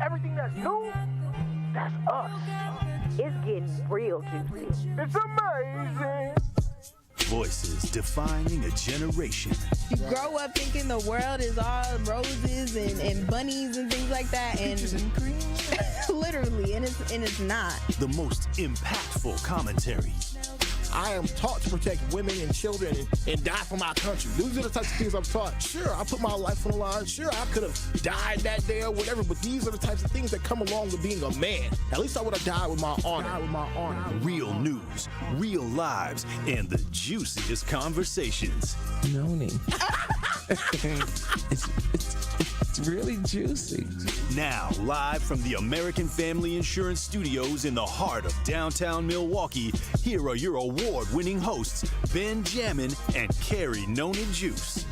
Everything that's new, that's us. It's getting real juicy. It's amazing. Voices defining a generation. You grow up thinking the world is all roses and bunnies and things like that, and literally, and it's not. The most impactful commentary. I am taught to protect women and children and die for my country. These are the types of things I'm taught. Sure, I put my life on the line. Sure, I could have died that day or whatever, but these are the types of things that come along with being a man. At least I would have died with my honor. Real news, real lives, and the juiciest conversations. Noni. It's really juicy. Now, live from the American Family Insurance Studios in the heart of downtown Milwaukee, here are your award-winning hosts, Ben Jammin and Carrie Noni Juice.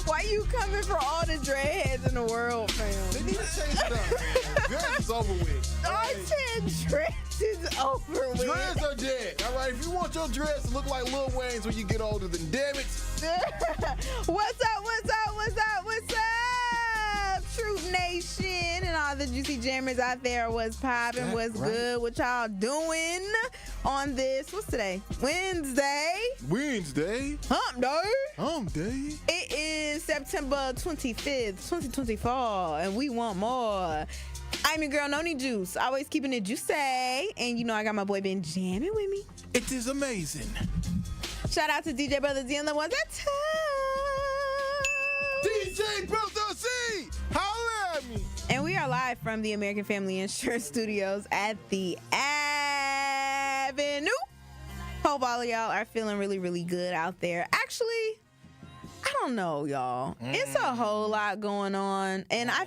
Why you coming for all the dreadheads in the world, fam? They need to change it up, man. Dreads is over with. I said dreads is over with. Dreads are dead. All right, if you want your dreads to look like Lil Wayne's when you get older, then damn it. What's up, Truth Nation and all the juicy jammers out there? What's poppin'? What's good? What y'all doing on this? What's today? Wednesday. Hump day. It is September 25th, 2024, and we want more. I'm your girl, Noni Juice. Always keeping it juicy. And you know I got my boy Ben Jammin with me. It is amazing. Shout out to DJ Brother D and the ones at top. DJ Brother C, holla at me. And we are live from the American Family Insurance Studios at the Avenue. Hope all of y'all are feeling really, really good out there. Actually, I don't know, y'all. It's a whole lot going on. And I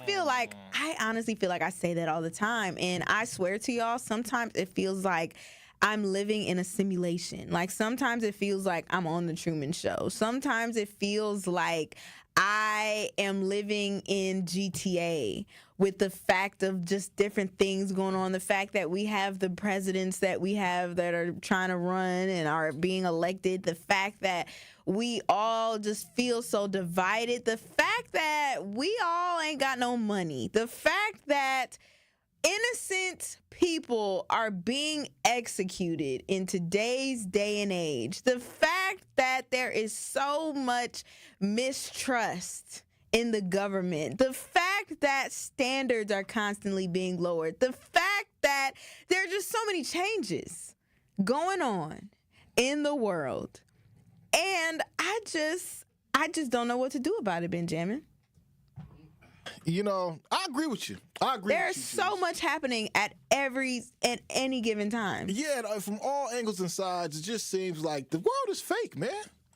honestly feel like I say that all the time. And I swear to y'all, sometimes it feels like I'm living in a simulation. Like sometimes it feels like I'm on the Truman Show. Sometimes it feels like I am living in GTA with the fact of just different things going on. The fact that we have the presidents that we have that are trying to run and are being elected. The fact that we all just feel so divided. The fact that we all ain't got no money. The fact that innocent people are being executed in today's day and age. The fact that there is so much mistrust in the government. The fact that standards are constantly being lowered. The fact that there are just so many changes going on in the world. And I just don't know what to do about it, Benjamin. You know, I agree with you. There's so much happening at any given time. Yeah, from all angles and sides, it just seems like the world is fake, man.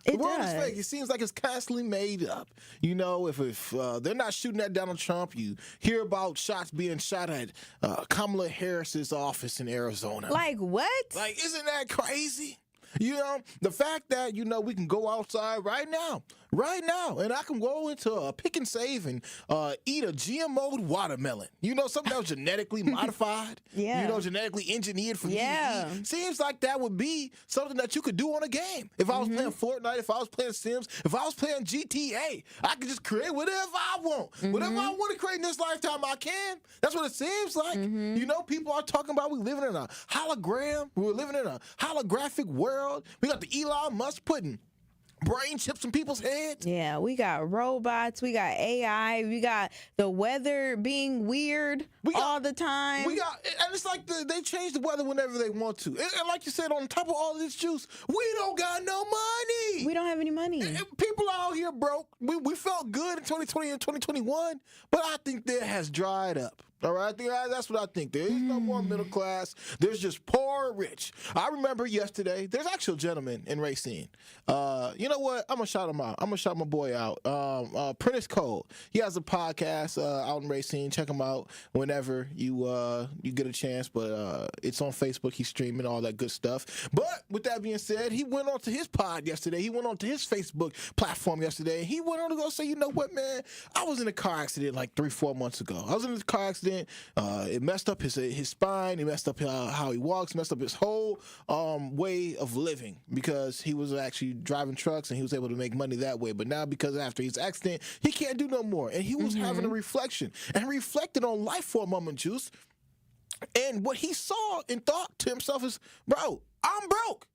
The world is fake. It seems like it's constantly made up. You know, if they're not shooting at Donald Trump, you hear about shots being shot at Kamala Harris's office in Arizona. Like what? Like, isn't that crazy? You know, the fact that, you know, we can go outside right now, and I can go into a Pick and Save and eat a GMO'd watermelon. You know, something that was genetically modified. Yeah. You know, genetically engineered for me to eat. Seems like that would be something that you could do on a game. If I was playing Fortnite, if I was playing Sims, if I was playing GTA, I could just create whatever I want. Whatever I want to create in this lifetime, I can. That's what it seems like. You know, people are talking about we living in a hologram. We're living in a holographic world. We got the Elon Musk putting brain chips in people's heads. Yeah, we got robots, we got AI, we got the weather being weird all the time. And it's like they change the weather whenever they want to. And like you said, on top of all this juice, we don't got no money. We don't have any money. And people out here broke. We felt good in 2020 and 2021, but I think that has dried up. All right, that's what I think. There is no more middle class. There's just poor or rich. I remember yesterday, there's actually a gentleman in Racine. You know what? I'm going to shout him out. I'm going to shout my boy out. Prentice Cole. He has a podcast out in Racine. Check him out whenever you get a chance. But it's on Facebook. He's streaming all that good stuff. But with that being said, he went on to his pod yesterday. He went on to his Facebook platform yesterday. He went on to go say, you know what, man? I was in a car accident like 3-4 months ago. I was in a car accident. It messed up his spine. It messed up how he walks. Messed up his whole way of living because he was actually driving trucks and he was able to make money that way. But now because after his accident, he can't do no more. And he was having a reflection and reflected on life for a moment, Juice. And what he saw and thought to himself is, bro, I'm broke.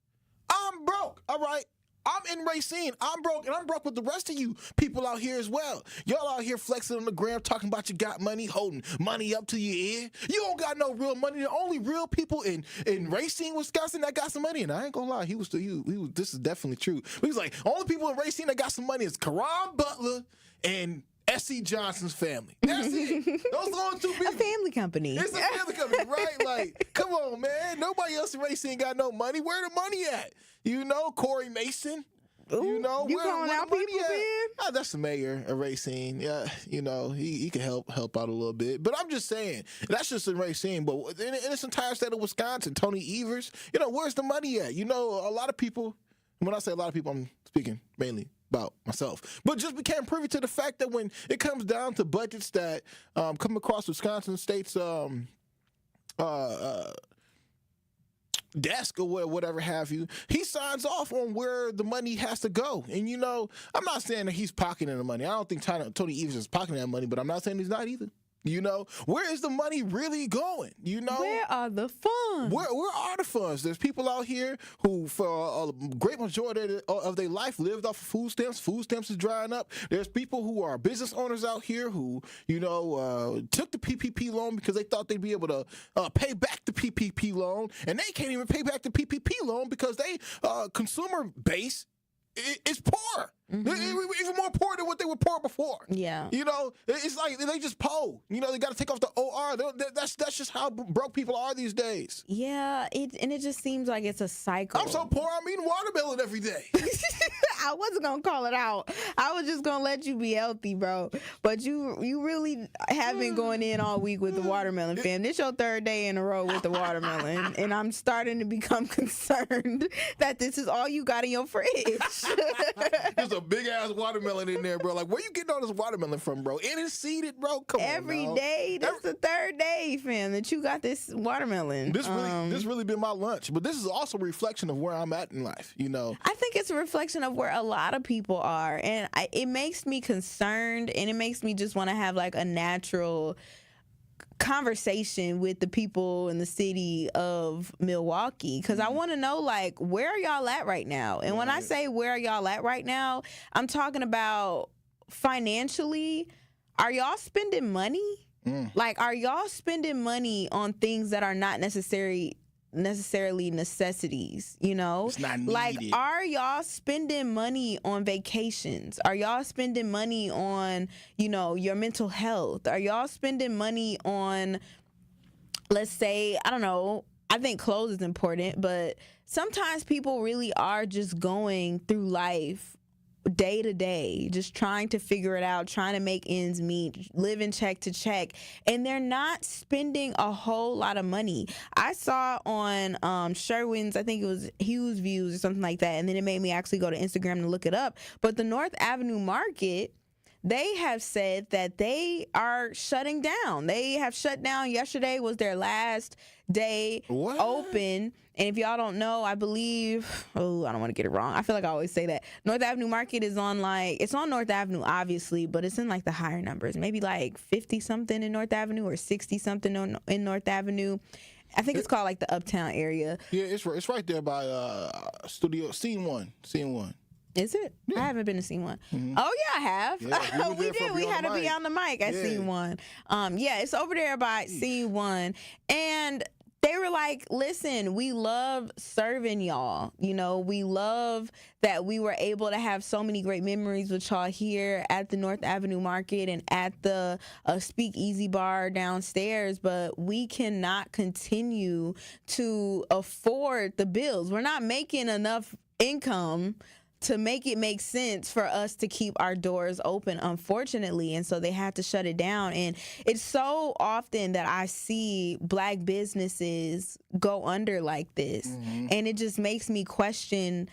I'm broke. All right. I'm in Racine. I'm broke, and I'm broke with the rest of you people out here as well. Y'all out here flexing on the gram, talking about you got money, holding money up to your ear. You don't got no real money. The only real people in Racine, Wisconsin that got some money, and I ain't gonna lie, he was. This is definitely true. He was like, only people in Racine that got some money is Karan Butler and S.C. Johnson's family. That's it. Those are the only two people. A family company. It's a family company, right? Like, come on, man. Nobody else in Racine got no money. Where the money at? You know, Corey Mason. Ooh, you know, you where calling out the money people, at? man? Oh, that's the mayor of Racine. Yeah, you know, he can help out a little bit. But I'm just saying, that's just in Racine. But in this entire state of Wisconsin, Tony Evers, you know, where's the money at? You know, a lot of people, when I say a lot of people, I'm speaking mainly about myself, but just became privy to the fact that when it comes down to budgets that come across Wisconsin State's desk or whatever have you, he signs off on where the money has to go. And, you know, I'm not saying that he's pocketing the money. I don't think Tony Evers is pocketing that money, but I'm not saying he's not either. You know, where is the money really going? You know, where are the funds? Where are the funds? There's people out here who, for a great majority of their life, lived off of food stamps. Food stamps is drying up. There's people who are business owners out here who, you know, took the PPP loan because they thought they'd be able to pay back the PPP loan, and they can't even pay back the PPP loan because they consumer base is poor. Even more poor than what they were poor before. Yeah. You know, it's like they just poor. You know, they got to take off the OR. That's just how broke people are these days. Yeah, it just seems like it's a cycle. I'm so poor, I'm eating watermelon every day. I wasn't going to call it out. I was just going to let you be healthy, bro. But you really have been going in all week with the watermelon, fam. This your third day in a row with the watermelon, and I'm starting to become concerned that this is all you got in your fridge. There's a big ass watermelon in there, bro. Like, where you getting all this watermelon from, bro? It is seeded, bro. Come Every on, day. That's the third day, fam, that you got this watermelon. This really been my lunch, but this is also a reflection of where I'm at in life. You know, I think it's a reflection of where a lot of people are, and it makes me concerned, and it makes me just want to have like a natural conversation with the people in the city of Milwaukee, because I want to know, like, where are y'all at right now? And when I say where are y'all at right now, I'm talking about financially. Are y'all spending money? Like, are y'all spending money on things that are not necessarily necessities, you know? It's not needed. Like, are y'all spending money on vacations? Are y'all spending money on, you know, your mental health? Are y'all spending money on, let's say, I don't know, I think clothes is important, but sometimes people really are just going through life day to day, just trying to figure it out, trying to make ends meet, living check to check, and they're not spending a whole lot of money. I saw on Sherwin's, I think it was Hughes Views or something like that, and then it made me actually go to Instagram to look it up, but the North Avenue Market, they have said that they are shutting down. They have shut down. Yesterday was their last day open. And if y'all don't know, I believe, I don't want to get it wrong. I feel like I always say that. North Avenue Market is on it's on North Avenue, obviously, but it's in like the higher numbers. Maybe like 50 something in North Avenue or 60 something in North Avenue. I think it's called like the Uptown area. Yeah, it's right there by Studio Scene One. Is it? I haven't been to scene one. Oh yeah, I have. Yeah, we did. We had to be on the mic at scene one. Yeah, it's over there by scene one, and they were like, listen, we love serving y'all. You know, we love that we were able to have so many great memories with y'all here at the North Avenue Market and at the Speak Easy Bar downstairs, but we cannot continue to afford the bills. We're not making enough income to make it make sense for us to keep our doors open, unfortunately. And so they had to shut it down. And it's so often that I see Black businesses go under like this. And it just makes me question,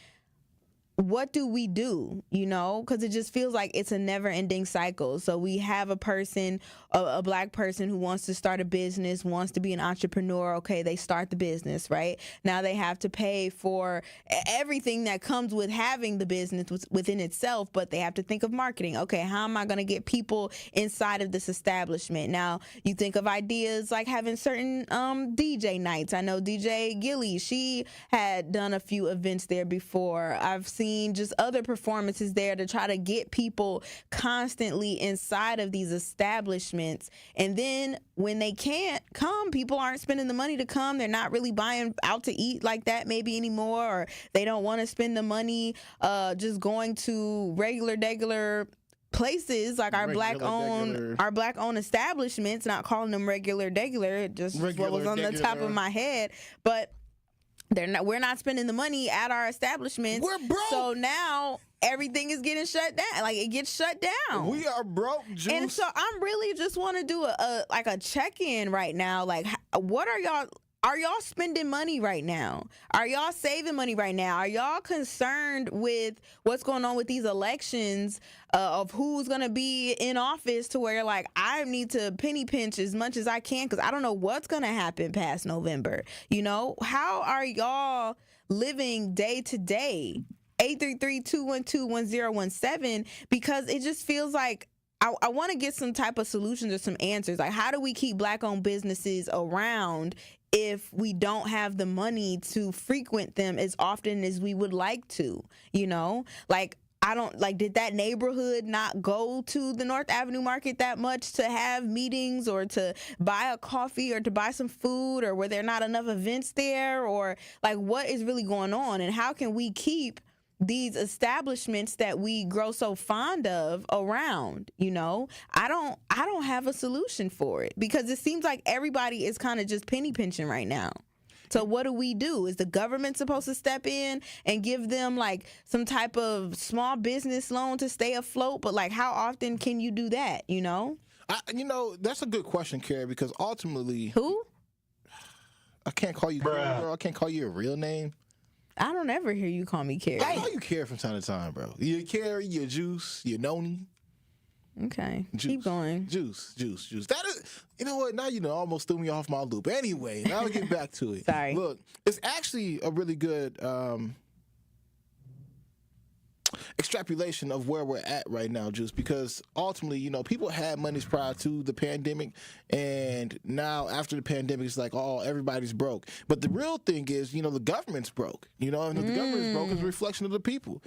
what do we do, you know? Because it just feels like it's a never-ending cycle. So we have a person, a Black person who wants to start a business, wants to be an entrepreneur. Okay, they start the business, right? Now they have to pay for everything that comes with having the business within itself, but they have to think of marketing. Okay, how am I going to get people inside of this establishment? Now, you think of ideas like having certain DJ nights. I know DJ Gilly, she had done a few events there before. I've seen just other performances there to try to get people constantly inside of these establishments. And then when they can't come, people aren't spending the money to come. They're not really buying out to eat like that maybe anymore, or they don't want to spend the money just going to regular places like our black owned establishments, not calling them regular, just what was on the top of my head. But we're not spending the money at our establishments. We're broke. So now everything is getting shut down. Like, it gets shut down. We are broke, Juice. And so I'm really just want to do a check-in right now. Like, what are y'all? Are y'all spending money right now? Are y'all saving money right now? Are y'all concerned with what's going on with these elections of who's going to be in office, to where, like, I need to penny pinch as much as I can because I don't know what's going to happen past November? You know, how are y'all living day to day? 833-212-1017, because it just feels like I want to get some type of solutions or some answers. Like, how do we keep Black-owned businesses around if we don't have the money to frequent them as often as we would like to? You know, like, did that neighborhood not go to the North Avenue Market that much to have meetings or to buy a coffee or to buy some food, or were there not enough events there, or like, what is really going on, and how can we keep these establishments that we grow so fond of around? You know, I don't have a solution for it, because it seems like everybody is kind of just penny pinching right now. So what do we do? Is the government supposed to step in and give them like some type of small business loan to stay afloat? But like, how often can you do that? You know, that's a good question, Carrie, because ultimately, I can't call you girl. I can't call you a real name. I don't ever hear you call me Carrie. I call you Carrie from time to time, bro. You're Carrie, you're Juice, you're Noni. Okay, Juice. Keep going. Juice. That is, you know what? Now you almost threw me off my loop. Anyway, now I'll get back to it. Sorry. Look, it's actually a really good extrapolation of where we're at right now, Juice, because ultimately, people had monies prior to the pandemic, and now after the pandemic, it's like, oh, everybody's broke. But the real thing is, the government's broke. And if the government's broke, it's a reflection of the people.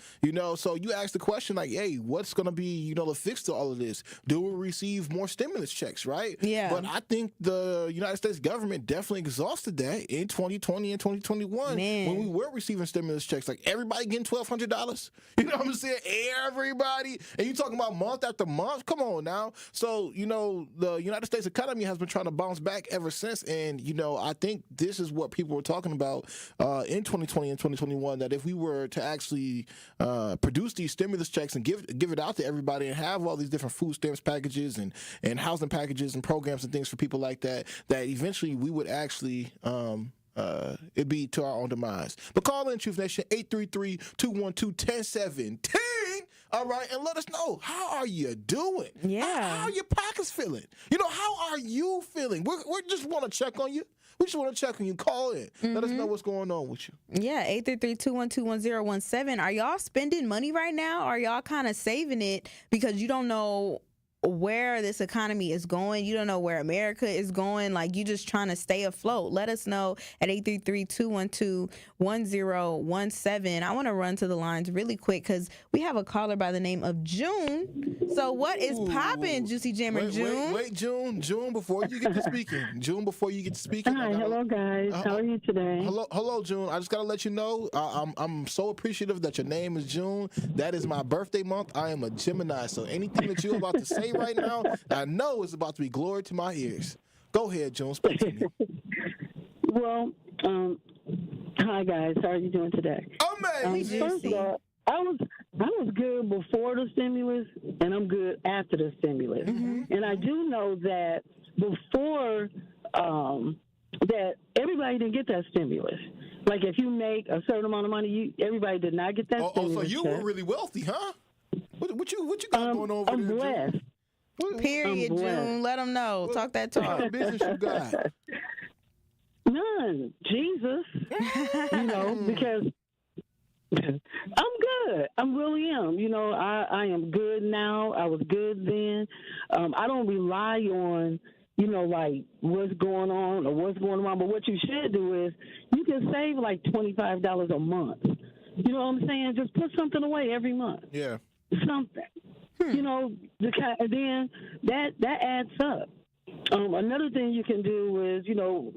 So you ask the question like, hey, what's going to be, the fix to all of this? Do we receive more stimulus checks, right? Yeah. But I think the United States government definitely exhausted that in 2020 and 2021 when we were receiving stimulus checks. Like, everybody getting $1,200. You know what I'm saying? Everybody. And you talking about month after month? Come on now. So, the United States economy has been trying to bounce back ever since. And, I think this is what people were talking about in 2020 and 2021, that if we were to actually produce these stimulus checks and give it out to everybody and have all these different food stamps packages and housing packages and programs and things for people like that, that eventually we would actually it'd be to our own demise. But call in, Truth Nation, 833-212-1017. All right, and let us know, how are you doing? Yeah. How are your pockets feeling? How are you feeling? We just want to check on you. We just want to check on you. Call in. Let us know what's going on with you. Yeah, 833-212-1017. Are y'all spending money right now? Or are y'all kind of saving it because you don't know where this economy is going. You don't know where America is going. Like, you just trying to stay afloat. Let us know at 833-212-1017. I want to run to the lines really quick because we have a caller by the name of June. So what is popping, Juicy Jammin' June? Wait, June, before you get to speaking. Hi, hello guys. How are you today? Hello, June. I just gotta let you know, I'm so appreciative that your name is June. That is my birthday month. I am a Gemini, so anything that you're about to say right now, I know is about to be glory to my ears. Go ahead, June. Speak to me. Well, hi guys. How are you doing today? Amazing. First of all, I was good before the stimulus, and I'm good after the stimulus. Mm-hmm. And I do know that before that everybody didn't get that stimulus. Like, if you make a certain amount of money, everybody did not get that stimulus. So you were really wealthy, huh? What you got going over I'm there, blessed. June? Period, June. Let them know. Talk that talk. What kind of business you got? None. Jesus. Because I'm good. I really am. I am good now. I was good then. I don't rely on, like what's going on or what's going on. But what you should do is you can save like $25 a month. You know what I'm saying? Just put something away every month. Yeah. Something. And then that adds up. Another thing you can do is,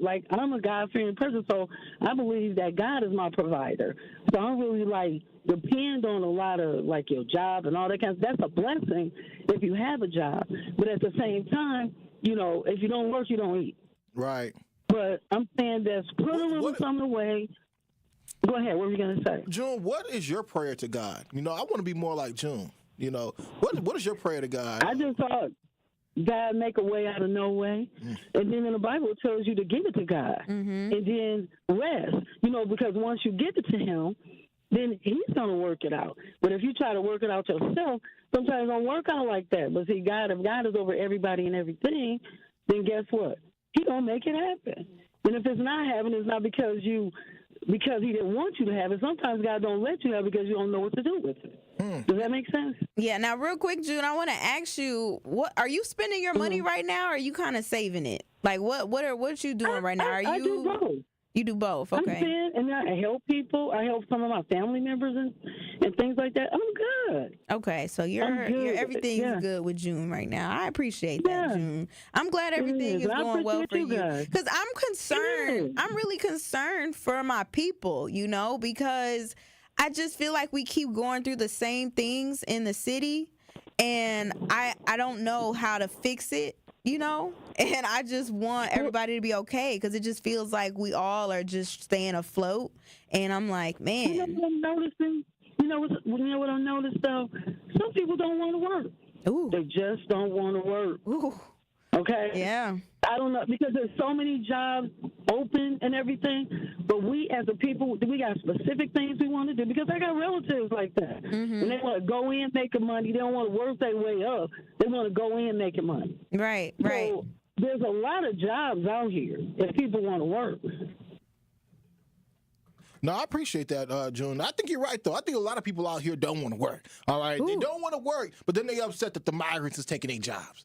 like, I'm a God-fearing person, so I believe that God is my provider. So I don't really, depend on a lot of, your job and all that kind of stuff. That's a blessing if you have a job. But at the same time, if you don't work, you don't eat. Right. But I'm saying that put a little something away. Go ahead. What were you going to say? June, what is your prayer to God? I want to be more like June. What is your prayer to God? I just thought God make a way out of no way. And then in the Bible it tells you to give it to God. And then rest. Because once you give it to him, then he's going to work it out. But if you try to work it out yourself, sometimes it don't work out like that. But see, if God is over everybody and everything, then guess what? He's going to make it happen. And if it's not happening, it's not because he didn't want you to have it. Sometimes God don't let you have it because you don't know what to do with it. Does that make sense? Yeah. Now, real quick, June, I want to ask you, what are you spending your money right now, or are you kind of saving it? Like, what you doing right now? I do both. You do both, okay? I'm spend, and I help people. I help some of my family members and things like that. I'm good. Okay, so everything's good with June right now. I appreciate that, June. I'm glad everything is going well for you. Because I'm concerned. I'm really concerned for my people, because I just feel like we keep going through the same things in the city, and I don't know how to fix it, and I just want everybody to be okay, because it just feels like we all are just staying afloat, and I'm like, man. What I'm noticing? What I noticed, though? Some people don't want to work. Ooh. They just don't want to work. Ooh. Okay? Yeah. I don't know, because there's so many jobs open and everything, but we as a people, we got specific things we want to do, because I got relatives like that. And they want to go in making money. They don't want to work their way up. They want to go in making money. Right. So there's a lot of jobs out here if people want to work. No, I appreciate that, June. I think you're right, though. I think a lot of people out here don't want to work. All right? Ooh. They don't want to work, but then they upset that the migrants is taking their jobs.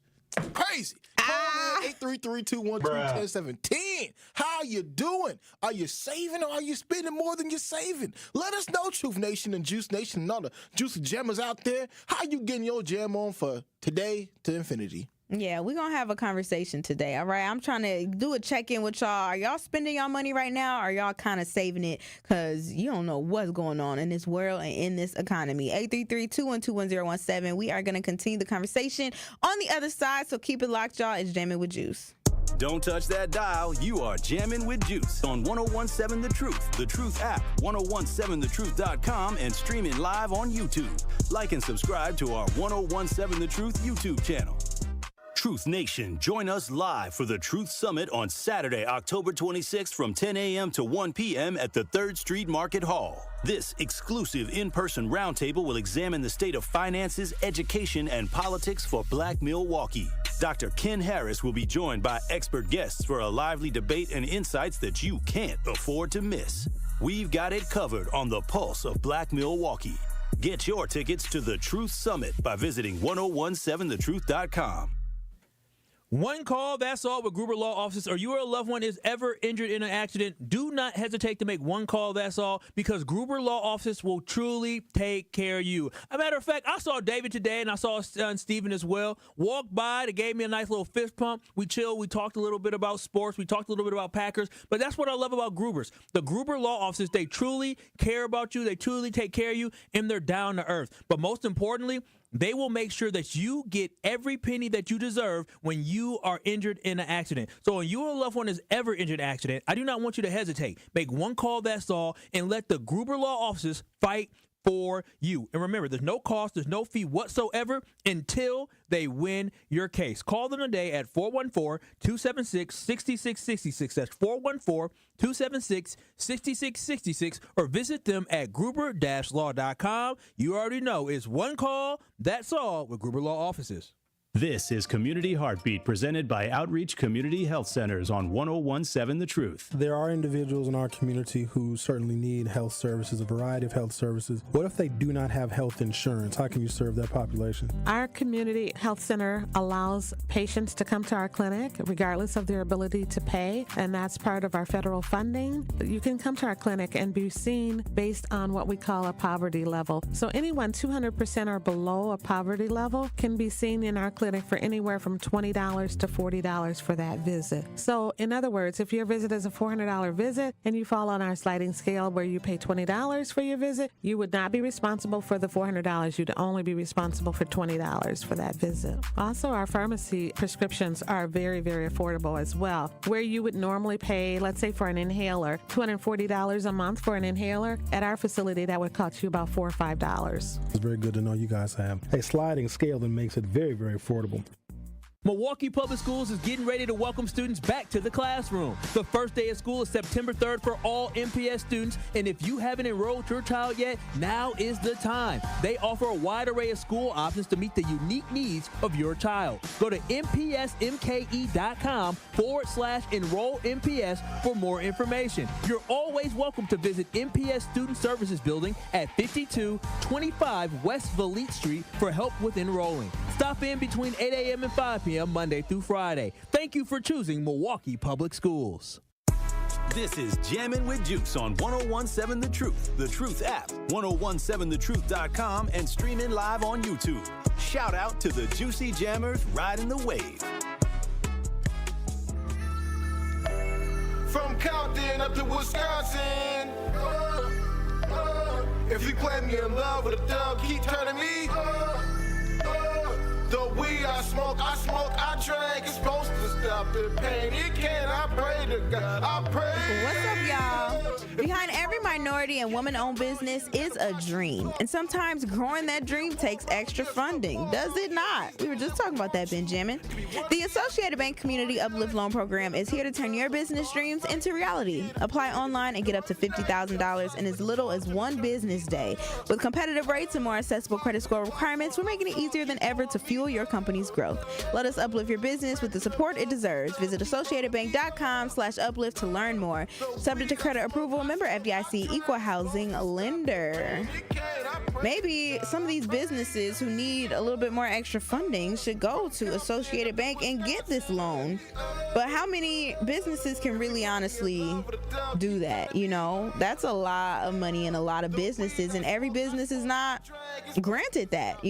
Crazy. Call me 833-212-1017. How you doing? Are you saving, or are you spending more than you're saving? Let us know, Truth Nation and Juice Nation and all the juicy jammers out there. How you getting your jam on for today to infinity? Yeah, we're going to have a conversation today, all right? I'm trying to do a check-in with y'all. Are y'all spending y'all money right now, or are y'all kind of saving it because you don't know what's going on in this world and in this economy? 833-212-1017. We are going to continue the conversation on the other side, so keep it locked, y'all. It's Jammin' with Juice. Don't touch that dial. You are Jammin' with Juice on 1017 The Truth, The Truth app, 1017thetruth.com, and streaming live on YouTube. Like and subscribe to our 1017 The Truth YouTube channel. Truth Nation, join us live for the Truth Summit on Saturday, October 26th from 10 a.m. to 1 p.m. at the 3rd Street Market Hall. This exclusive in-person roundtable will examine the state of finances, education, and politics for Black Milwaukee. Dr. Ken Harris will be joined by expert guests for a lively debate and insights that you can't afford to miss. We've got it covered on the pulse of Black Milwaukee. Get your tickets to the Truth Summit by visiting 1017thetruth.com. One call, that's all with Gruber Law Offices, or you or a loved one is ever injured in an accident. Do not hesitate to make one call, that's all, because Gruber Law Offices will truly take care of you. As a matter of fact, I saw David today, and I saw his son Steven as well. Walked by, they gave me a nice little fist pump. We chilled, we talked a little bit about sports, we talked a little bit about Packers, but that's what I love about Gruber's. The Gruber Law Offices, they truly care about you, they truly take care of you, and they're down to earth. But most importantly, they will make sure that you get every penny that you deserve when you are injured in an accident. So when you or a loved one is ever injured in an accident, I do not want you to hesitate. Make one call, that's all, and let the Gruber Law Offices fight for you. And remember, there's no cost, there's no fee whatsoever until they win your case. Call them today at 414-276-6666. That's 414-276-6666, or visit them at gruber-law.com. You already know it's one call, that's all with Gruber Law Offices. This is Community Heartbeat, presented by Outreach Community Health Centers on 1017 The Truth. There are individuals in our community who certainly need health services, a variety of health services. What if they do not have health insurance? How can you serve that population? Our community health center allows patients to come to our clinic regardless of their ability to pay, and that's part of our federal funding. You can come to our clinic and be seen based on what we call a poverty level. So anyone 200% or below a poverty level can be seen in our clinic for anywhere from $20 to $40 for that visit. So in other words, if your visit is a $400 visit and you fall on our sliding scale where you pay $20 for your visit, you would not be responsible for the $400. You'd only be responsible for $20 for that visit. Also, our pharmacy prescriptions are very, very affordable as well. Where you would normally pay, let's say for an inhaler, $240 a month for an inhaler, at our facility that would cost you about $4 or $5. It's very good to know you guys have a sliding scale that makes it very, very affordable. Milwaukee Public Schools is getting ready to welcome students back to the classroom. The first day of school is September 3rd for all MPS students, and if you haven't enrolled your child yet, now is the time. They offer a wide array of school options to meet the unique needs of your child. Go to mpsmke.com/enroll MPS for more information. You're always welcome to visit MPS Student Services Building at 5225 West Valete Street for help with enrolling. Stop in between 8 a.m. and 5 p.m. Monday through Friday. Thank you for choosing Milwaukee Public Schools. This is Jammin' with Juice on 1017 The Truth app, 1017thetruth.com, and streaming live on YouTube. Shout out to the Juicy Jammers riding the wave. From Compton up to Wisconsin. If you play me in love with a dog, keep turning me. The weed I smoke, I drink. It's supposed to stop the pain. It can't. I pray to God. I pray. What's up, y'all? Behind every minority and woman-owned business is a dream. And sometimes growing that dream takes extra funding. Does it not? We were just talking about that, Benjamin. The Associated Bank Community Uplift Loan Program is here to turn your business dreams into reality. Apply online and get up to $50,000 in as little as one business day. With competitive rates and more accessible credit score requirements, we're making it easier than ever to fuel your company's growth. Let us uplift your business with the support it deserves. Visit associatedbank.com/uplift to learn more. Subject to credit approval, member FDIC, equal housing lender. Maybe some of these businesses who need a little bit more extra funding should go to Associated Bank and get this loan. But how many businesses can really honestly do that? You know, that's a lot of money in a lot of businesses, and every business is not granted that,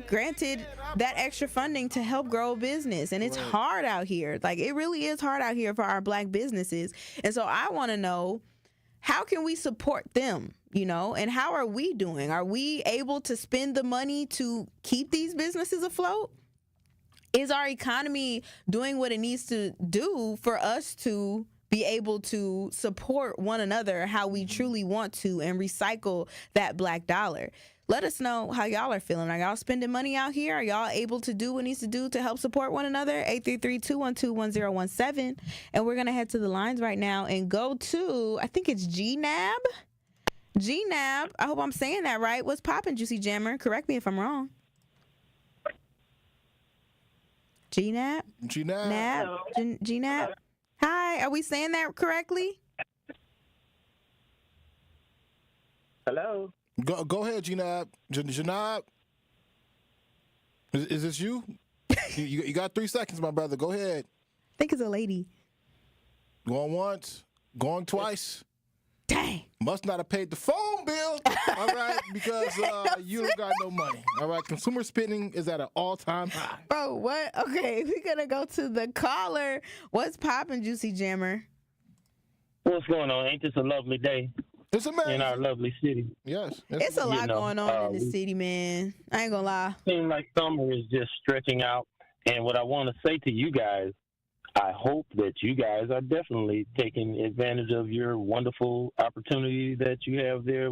granted that extra funding to help grow a business. And it's hard out here. Like, it really is hard out here for our Black businesses. And so I want to know, how can we support them, and how are we doing? Are we able to spend the money to keep these businesses afloat? Is our economy doing what it needs to do for us to be able to support one another how we truly want to and recycle that Black dollar? Let us know how y'all are feeling. Are y'all spending money out here? Are y'all able to do what needs to do to help support one another? 833-212-1017. And we're going to head to the lines right now and go to, I think it's G-Nab. G-Nab, I hope I'm saying that right. What's poppin', Juicy Jammer? Correct me if I'm wrong. G-Nab? G-Nab. Nab? G-Nab? Hi, are we saying that correctly? Hello. Go ahead, Janab. Janab, is this you? you got 3 seconds, my brother. Go ahead. I think it's a lady. Going once, going twice. Dang. Must not have paid the phone bill, all right, because you don't got no money, all right? Consumer spending is at an all-time high. Bro, what? Okay, we're going to go to the caller. What's poppin', Juicy Jammer? What's going on? Ain't this a lovely day? It's amazing. In our lovely city. Yes. It's a lot going on in the city, man. I ain't gonna lie. Seems like summer is just stretching out. And what I want to say to you guys, I hope that you guys are definitely taking advantage of your wonderful opportunity that you have there.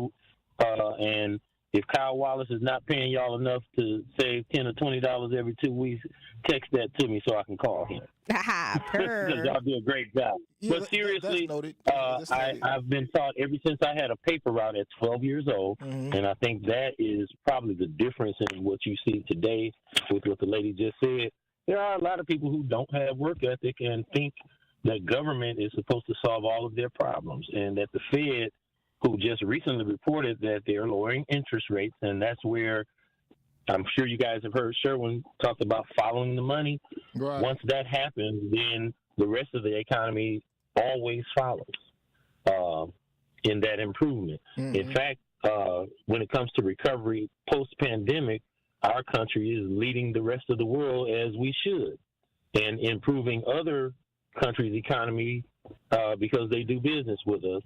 And if Kyle Wallace is not paying y'all enough to save $10 or $20 every 2 weeks, text that to me so I can call him. Because y'all do a great job. Yeah, but seriously, that's I've been taught ever since I had a paper route at 12 years old, and I think that is probably the difference in what you see today with what the lady just said. There are a lot of people who don't have work ethic and think that government is supposed to solve all of their problems, and that the Fed, who just recently reported that they're lowering interest rates, and that's where I'm sure you guys have heard Sherwin talk about following the money. Right. Once that happens, then the rest of the economy always follows in that improvement. In fact, when it comes to recovery post-pandemic, our country is leading the rest of the world as we should, and improving other countries' economy because they do business with us.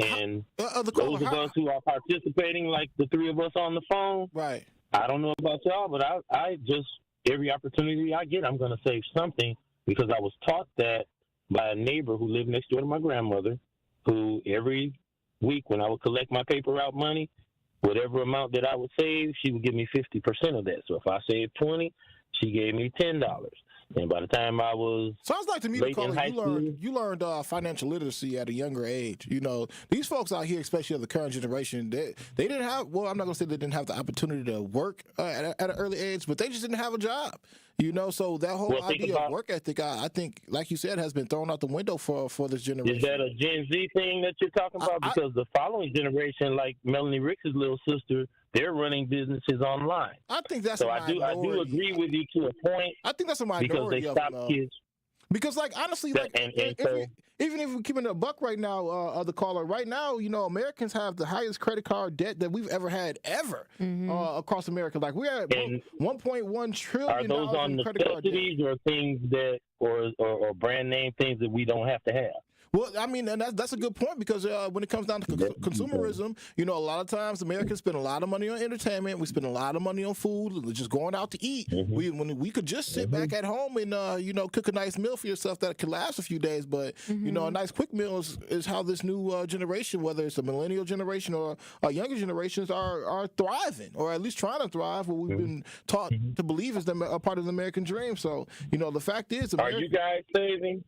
And those of us who are participating, like the 3 of us on the phone, right? I don't know about y'all, but I just, every opportunity I get, I'm going to save something, because I was taught that by a neighbor who lived next door to my grandmother, who every week when I would collect my paper route money, whatever amount that I would save, she would give me 50% of that. So if I saved $20, she gave me $10. And by the time I was sounds like to me, you learned financial literacy at a younger age. You know, these folks out here, especially of the current generation, they didn't have. Well, I'm not gonna say they didn't have the opportunity to work at an early age, but they just didn't have a job. You know, so that whole idea of work ethic, I think, like you said, has been thrown out the window for this generation. Is that a Gen Z thing that you're talking about? Because the following generation, like Melanie Rick's little sister, they're running businesses online. I think that's so. I do agree with you to a point. I think that's a minority because they stop kids. Because, like, honestly, like, even if we're keeping it a buck right now, the caller, right now, you know, Americans have the highest credit card debt that we've ever had across America. Like, we're at $1.1 trillion. Are those on necessities or things that, or brand name things that we don't have to have? Well, I mean, and that's a good point, because when it comes down to consumerism, you know, a lot of times Americans spend a lot of money on entertainment. We spend a lot of money on food, just going out to eat. When we could just sit back at home and, you know, cook a nice meal for yourself that could last a few days. But, you know, a nice quick meal is how this new generation, whether it's a millennial generation or younger generations, are thriving, or at least trying to thrive, what we've been taught to believe is a part of the American dream. So, you know, the fact is, are you guys saving?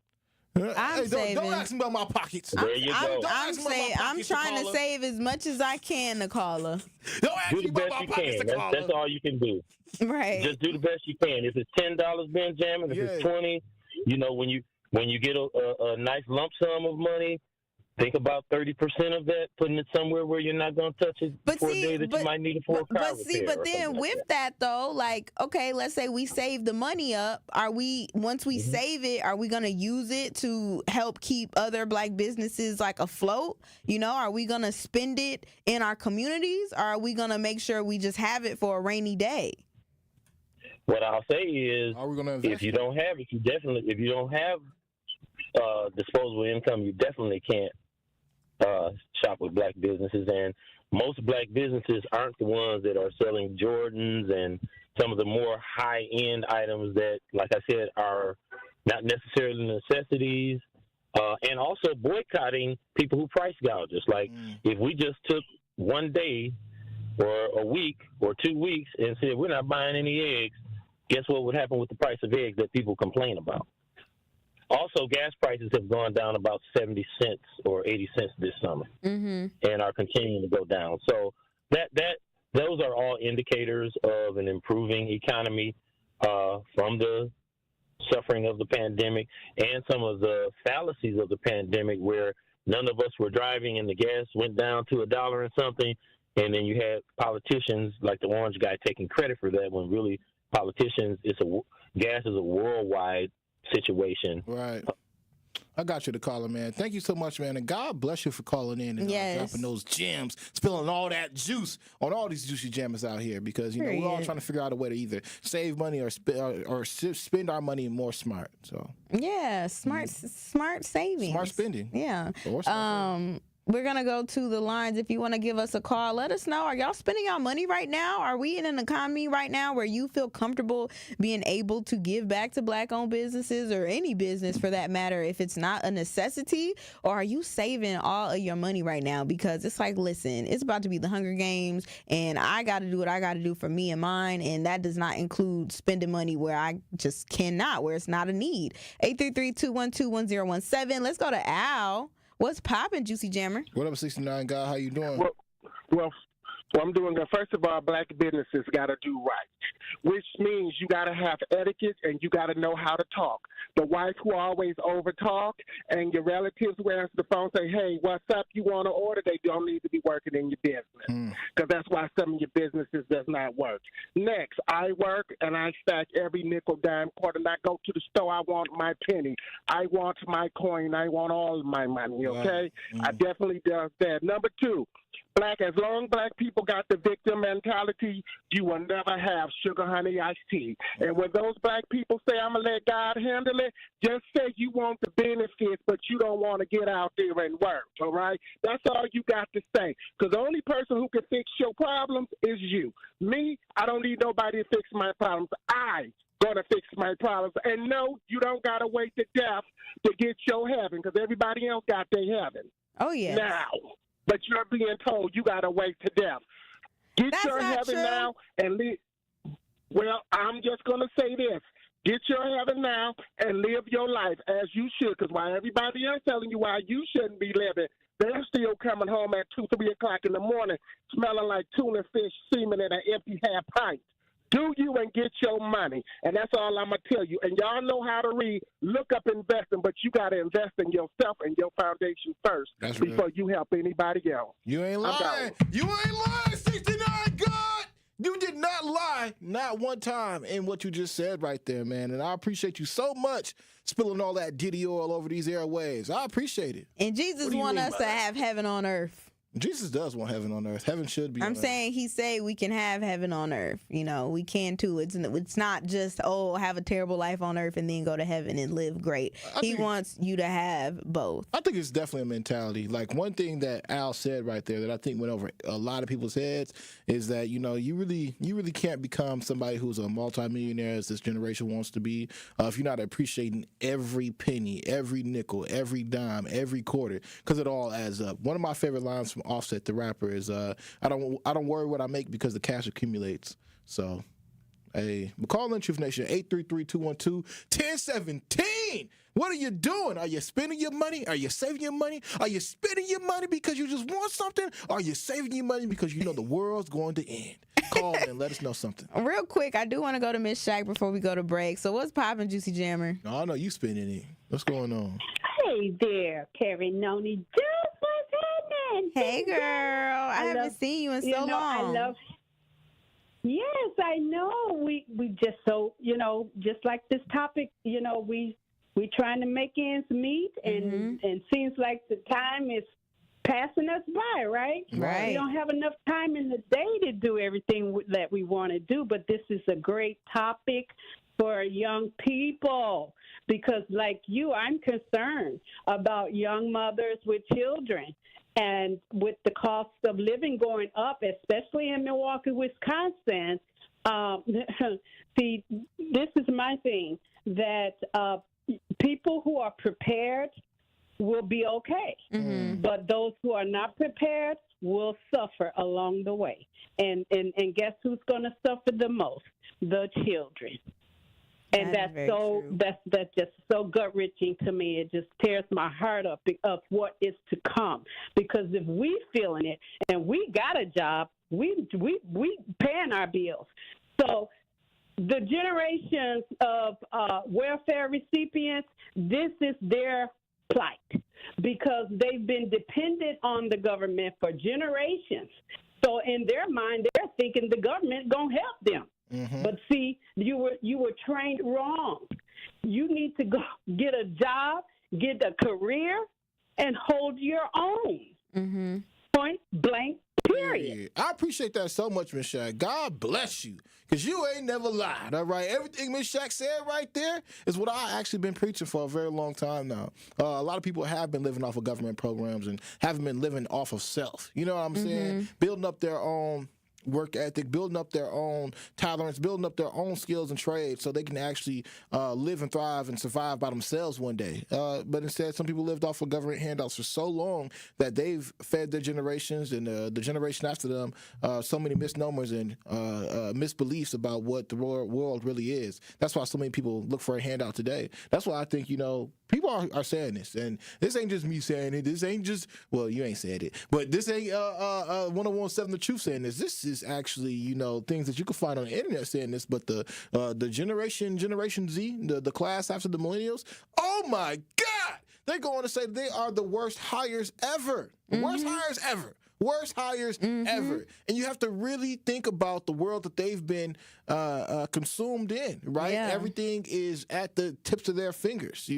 I'm saving. Don't ask me about my pockets. There you go. I'm trying to save as much as I can, Nicola. Don't ask me about my pockets, Nicola. That's all you can do. Right. Just do the best you can. If it's $10, Benjamin, if it's $20, you know, when you get a nice lump sum of money, think about 30% of that, putting it somewhere where you're not going to touch it for a day that you might need it for a car repair. But then with that, though, like, okay, let's say we save the money up. Once we save it, are we going to use it to help keep other Black businesses, like, afloat? You know, are we going to spend it in our communities, or are we going to make sure we just have it for a rainy day? What I'll say is, if you don't have disposable income, you definitely can't shop with Black businesses. And most Black businesses aren't the ones that are selling Jordans and some of the more high-end items that, like I said, are not necessarily necessities, and also boycotting people who price gouge us. Like, if we just took one day or a week or 2 weeks and said we're not buying any eggs, guess what would happen with the price of eggs that people complain about? Also, gas prices have gone down about 70 cents or 80 cents this summer, and are continuing to go down. So those are all indicators of an improving economy from the suffering of the pandemic and some of the fallacies of the pandemic, where none of us were driving and the gas went down to $1 and something. And then you had politicians like the orange guy taking credit for that when really politicians, gas is a worldwide situation. Right. I got you to call man. Thank you so much, man. And God bless you for calling in and dropping those gems, spilling all that juice on all these juicy jammers out here because, you know, we're all trying to figure out a way to either save money or spend our money more smart. So yeah, smart savings. Smart spending. Yeah. We're going to go to the lines. If you want to give us a call, let us know. Are y'all spending y'all money right now? Are we in an economy right now where you feel comfortable being able to give back to Black-owned businesses or any business for that matter if it's not a necessity? Or are you saving all of your money right now? Because it's like, listen, it's about to be the Hunger Games, and I got to do what I got to do for me and mine, and that does not include spending money where I just cannot, where it's not a need. 833-212-1017. Let's go to Al. What's poppin', Juicy Jammer? What up, 69 guy? How you doing? Well, I'm doing good. First of all, Black businesses got to do right, which means you got to have etiquette and you got to know how to talk. The wife who always overtalk and your relatives who answer the phone say, hey, what's up? You want to order? They don't need to be working in your business because that's why some of your businesses does not work. Next, I work and I stack every nickel, dime, quarter, and I go to the store. I want my penny. I want my coin. I want all of my money, okay? I definitely does that. Number two, as long Black people got the victim mentality, you will never have sugar, honey, iced tea. And when those Black people say, I'm going to let God handle it, just say you want the benefits, but you don't want to get out there and work, all right? That's all you got to say. Because the only person who can fix your problems is you. Me, I don't need nobody to fix my problems. I going to fix my problems. And no, you don't got to wait to death to get your heaven because everybody else got their heaven. Oh, yeah. Now. But you're being told you got to wait to death. Get your heaven now and live. Well, I'm just going to say this. Get your heaven now and live your life as you should. Because while everybody else telling you why you shouldn't be living, they're still coming home at 2, 3 o'clock in the morning smelling like tuna fish, semen, and an empty half pint. Do you and get your money. And that's all I'm going to tell you. And y'all know how to read. Look up investing, but you got to invest in yourself and your foundation first before you help anybody else. You ain't lying. You ain't lying, 69 God. You did not lie, not one time in what you just said right there, man. And I appreciate you so much spilling all that Diddy oil over these airwaves. I appreciate it. And Jesus wants us to have heaven on earth. Jesus does want heaven on earth. Heaven should be on earth. I'm saying he say we can have heaven on earth. You know, we can too. It's not just, have a terrible life on earth and then go to heaven and live great. He wants you to have both. I think it's definitely a mentality. Like one thing that Al said right there that I think went over a lot of people's heads is that, you know, you really can't become somebody who's a multimillionaire as this generation wants to be if you're not appreciating every penny, every nickel, every dime, every quarter, because it all adds up. One of my favorite lines from Offset the rapper is I don't worry what I make because the cash accumulates. So, hey, call in Truth Nation 833-212-1017. What are you doing? Are you spending your money? Are you saving your money? Are you spending your money because you just want something? Or are you saving your money because you know the world's going to end? Call and let us know something. Real quick, I do want to go to Miss Shaq before we go to break. So what's poppin', Juicy Jammer? No, I know you spending it. What's going on? Hey there, Carrie Noni. Just what's happening? Hey, girl. I haven't seen you in so long. Yes, I know. We just just like this topic, we trying to make ends meet, and seems like the time is passing us by, right? Right. We don't have enough time in the day to do everything that we want to do, but this is a great topic for young people because, like you, I'm concerned about young mothers with children. And with the cost of living going up, especially in Milwaukee, Wisconsin, see, this is my thing, that people who are prepared will be okay. But those who are not prepared will suffer along the way. And guess who's going to suffer the most? The children. And that's just so gut-wrenching to me. It just tears my heart up of what is to come. Because if we feeling it and we got a job, we paying our bills. So the generations of welfare recipients, this is their plight because they've been dependent on the government for generations. So in their mind, they're thinking the government gonna help them. Mm-hmm. But see, you were trained wrong. You need to go get a job, get a career, and hold your own. Mm-hmm. Point blank. Period. I appreciate that so much, Miss Shaq. God bless you, because you ain't never lied, all right? Everything Miss Shaq said right there is what I actually been preaching for a very long time now. A lot of people have been living off of government programs and haven't been living off of self. You know what I'm saying? Building up their own work ethic, building up their own tolerance, building up their own skills and trades so they can actually live and thrive and survive by themselves one day. But instead, some people lived off of government handouts for so long that they've fed their generations and the generation after them so many misnomers and misbeliefs about what the world really is. That's why so many people look for a handout today. That's why I think, people are saying this. And this ain't just me saying it. This ain't just, well, you ain't said it. But this ain't 1017 The Truth saying this. This is actually, things that you can find on the internet saying this, but the Generation Z, the class after the millennials, oh my God, they're going to say they are the worst hires ever. Worst hires ever. Worst hires ever. And you have to really think about the world that they've been consumed in, right? Yeah. Everything is at the tips of their fingers,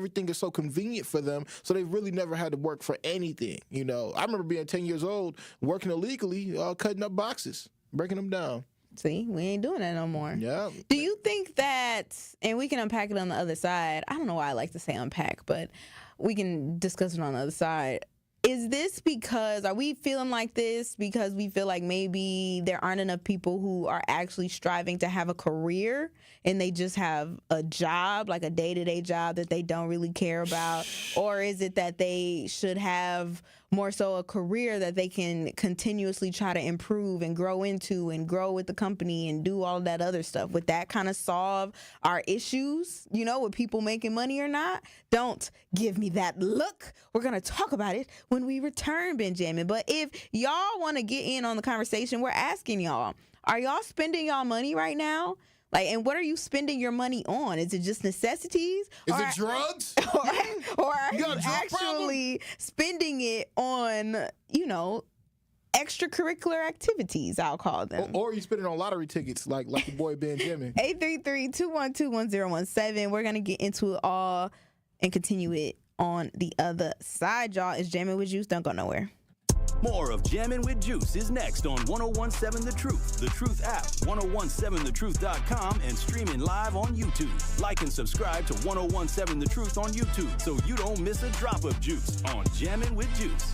Everything is so convenient for them, so they've really never had to work for anything, I remember being 10 years old, working illegally, cutting up boxes, breaking them down. See, we ain't doing that no more. Yeah. Do you think that, and we can unpack it on the other side, I don't know why I like to say unpack, but we can discuss it on the other side. Is this because, are we feeling like this because we feel like maybe there aren't enough people who are actually striving to have a career and they just have a job, like a day-to-day job that they don't really care about? Or is it that they should have more so a career that they can continuously try to improve and grow into and grow with the company and do all that other stuff? Would that kind of solve our issues, with people making money or not? Don't give me that look. We're going to talk about it when we return, Benjamin. But if y'all want to get in on the conversation, we're asking y'all, are y'all spending y'all money right now? And what are you spending your money on? Is it just necessities? Is it drugs? Or are you actually spending it on, extracurricular activities, I'll call them? Or you spending on lottery tickets like your boy Jammin. 833-212-1017. We're going to get into it all and continue it on the other side, y'all. It's Jammin' with Juice. Don't go nowhere. More of Jammin' with Juice is next on 1017 The Truth, The Truth app, 1017thetruth.com, and streaming live on YouTube. Like and subscribe to 1017 The Truth on YouTube so you don't miss a drop of juice on Jammin' with Juice.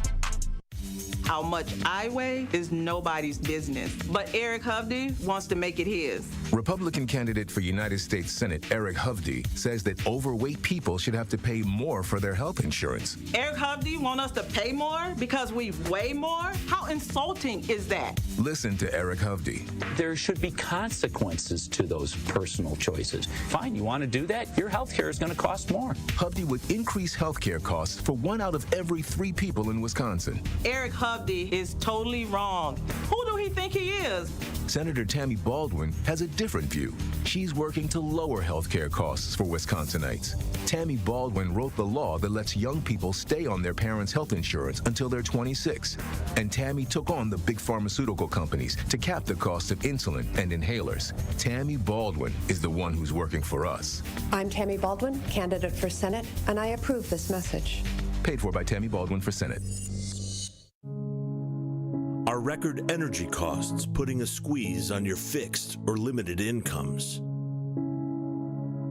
How much I weigh is nobody's business, but Eric Hovde wants to make it his. Republican candidate for United States Senate Eric Hovde says that overweight people should have to pay more for their health insurance. Eric Hovde want us to pay more because we weigh more? How insulting is that? Listen to Eric Hovde. There should be consequences to those personal choices. Fine, you want to do that? Your health care is going to cost more. Hovde would increase health care costs for 1 out of every 3 people in Wisconsin. Eric Hovde is totally wrong. Who do he think he is? Senator Tammy Baldwin has a different view. She's working to lower health care costs for Wisconsinites. Tammy Baldwin wrote the law that lets young people stay on their parents' health insurance until they're 26. And Tammy took on the big pharmaceutical companies to cap the cost of insulin and inhalers. Tammy Baldwin is the one who's working for us. I'm Tammy Baldwin, candidate for Senate, and I approve this message. Paid for by Tammy Baldwin for Senate. Are record energy costs putting a squeeze on your fixed or limited incomes?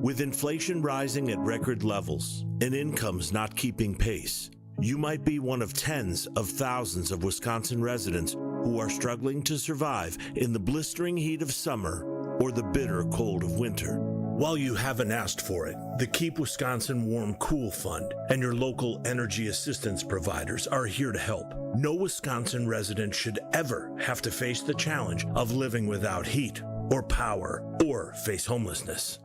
With inflation rising at record levels and incomes not keeping pace, you might be one of tens of thousands of Wisconsin residents who are struggling to survive in the blistering heat of summer or the bitter cold of winter. While you haven't asked for it, the Keep Wisconsin Warm Cool Fund and your local energy assistance providers are here to help. No Wisconsin resident should ever have to face the challenge of living without heat or power or face homelessness.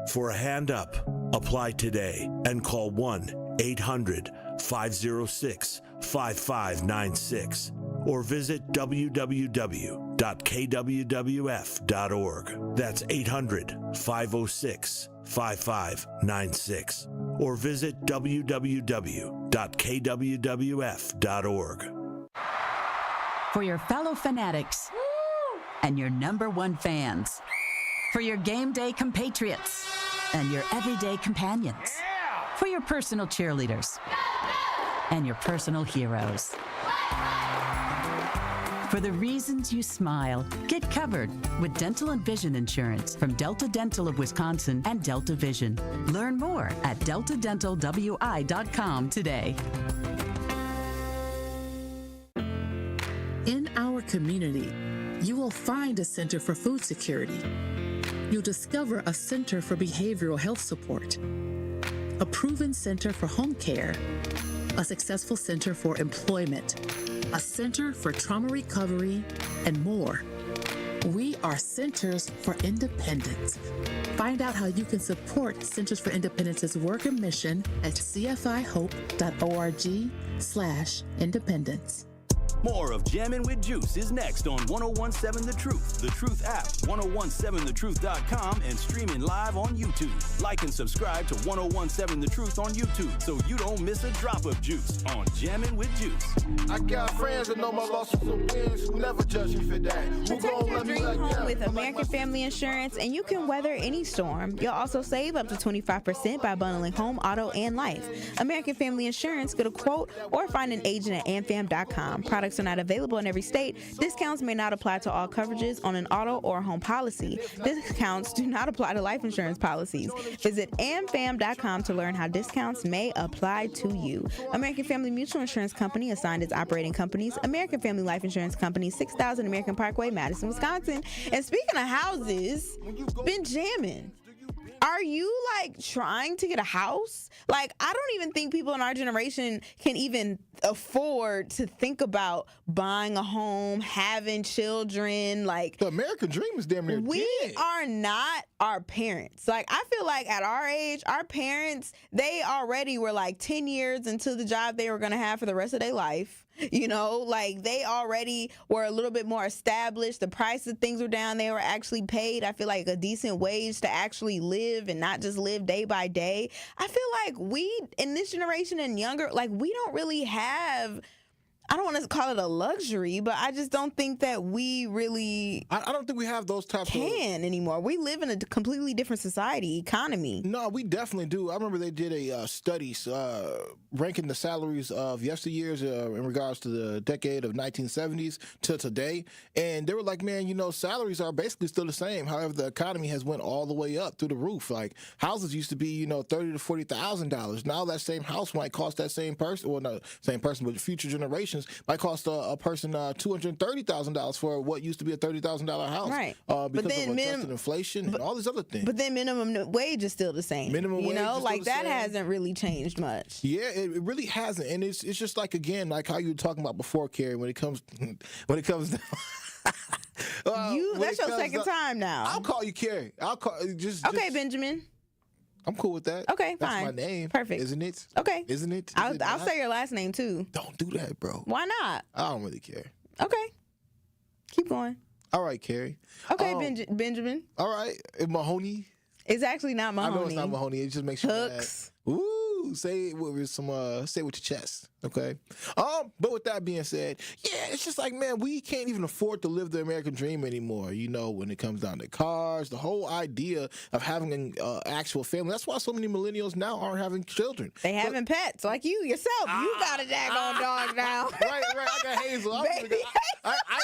For a hand up, apply today and call 1-800-506-5596 or visit www.kwwf.org. That's 800-506-5596 or visit www.kwwf.org. For your fellow fanatics and your number one fans. For your game day compatriots and your everyday companions. For your personal cheerleaders and your personal heroes. For the reasons you smile, get covered with dental and vision insurance from Delta Dental of Wisconsin and Delta Vision. Learn more at deltadentalwi.com today. In our community, you will find a Center for Food Security. You'll discover a Center for Behavioral Health Support, a proven Center for Home Care, a successful Center for Employment, a Center for Trauma Recovery, and more. We are Centers for Independence. Find out how you can support Centers for Independence's work and mission at cfihope.org/independence. More of Jammin' with Juice is next on 1017 The Truth, The Truth app, 1017thetruth.com, and streaming live on YouTube. Like and subscribe to 1017 The Truth on YouTube so you don't miss a drop of juice on Jammin' with Juice. I got friends that know my losses and wins who never judge me for that. Protect your dream home with American Family Insurance, and you can weather any storm. You'll also save up to 25% by bundling home, auto, and life. American Family Insurance, get a quote or find an agent at amfam.com. Products are not available in every state. Discounts may not apply to all coverages on an auto or home policy. Discounts do not apply to life insurance policies. Visit amfam.com to learn how discounts may apply to you. American Family Mutual Insurance Company assigned its operating companies, American Family Life Insurance Company, 6000 American Parkway, Madison, Wisconsin. And speaking of houses, been jamming. Are you like trying to get a house? Like, I don't even think people in our generation can even afford to think about buying a home, having children. Like, the American dream is damn near we dead. are not our parents. Like, I feel like at our age, our parents, they already were like 10 years into the job they were going to have for the rest of their life. You know, like they already were a little bit more established. The price of things were down. They were actually paid, I feel like, a decent wage to actually live and not just live day by day. I feel like we, in this generation and younger, like we don't really have, I don't want to call it a luxury, but I just don't think that we really I don't think we have those types anymore. We live in a completely different society, economy. No, we definitely do. I remember they did a study ranking the salaries of yesteryears in regards to the decade of 1970s to today, and they were like, man, you know, salaries are basically still the same. However, the economy has went all the way up through the roof. Like houses used to be, you know, $30,000 to $40,000. Now that same house might cost that same person, well, not same person, but future generations might cost a person $230,000 for what used to be a $30,000 house, right? Because of adjusted inflation and all these other things. But then minimum wage is still the same. Minimum wage, know, is like still the that same. hasn't really changed much. Yeah, it really hasn't, and it's just like again, like how you were talking about before, Carrie. When it comes down. That's your second time now. I'll call you Carrie. I'll call just. Okay, Benjamin. I'm cool with that. Okay, That's fine. my name. Perfect. Isn't it? Okay. Isn't it? I'll say your last name too. Don't do that, bro. Why not? I don't really care. Okay. Keep going. All right, Carrie. Okay, Benjamin. All right, Mahoney. It's actually not Mahoney. I know it's not Mahoney. It just makes you Hooks. mad. Ooh, say it with some say it with your chest. Okay. But with that being said, yeah, it's just like, man, we can't even afford to live the American dream anymore. You know, when it comes down to cars, the whole idea of having an actual family. That's why so many millennials now aren't having children. They having pets like you yourself. You got a daggone dog now. Right. I got Hazel. I didn't